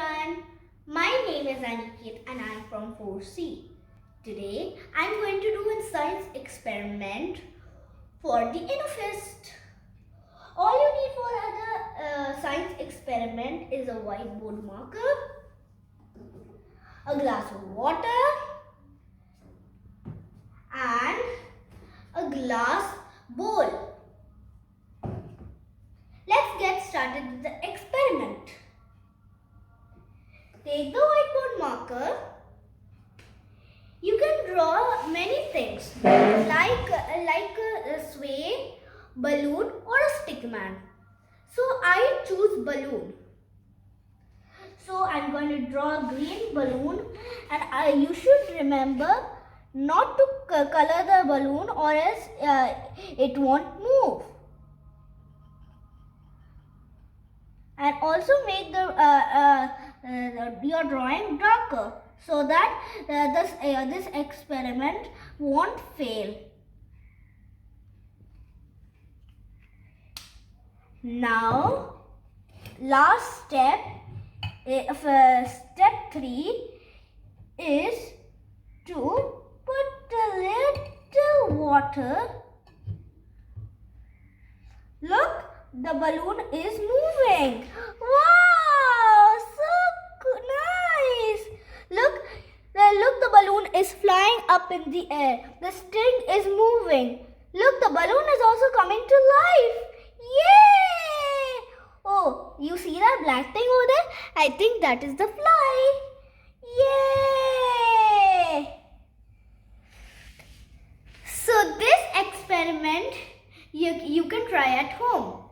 everyone. My name is Aniket and I am from 4C. Today I am going to do a science experiment for the InnoFest. All you need for the science experiment is a whiteboard marker, a glass of water and a glass bowl. Let's get started with the experiment. Take the whiteboard marker. You can draw many things like a sway, balloon or a stick man. So I choose balloon. So I'm going to draw a green balloon and you should remember not to color the balloon or else it won't move. And also make your drawing darker so that this experiment won't fail. Now, last step, step 3 is to put a little water. Look, the balloon is moving. Wow, so nice. Look, the balloon is flying up in the air. The string is moving. Look, the balloon is also coming to life. Yay! Oh, you see that black thing over there? I think that is the fly. Yay! So this experiment you can try at home.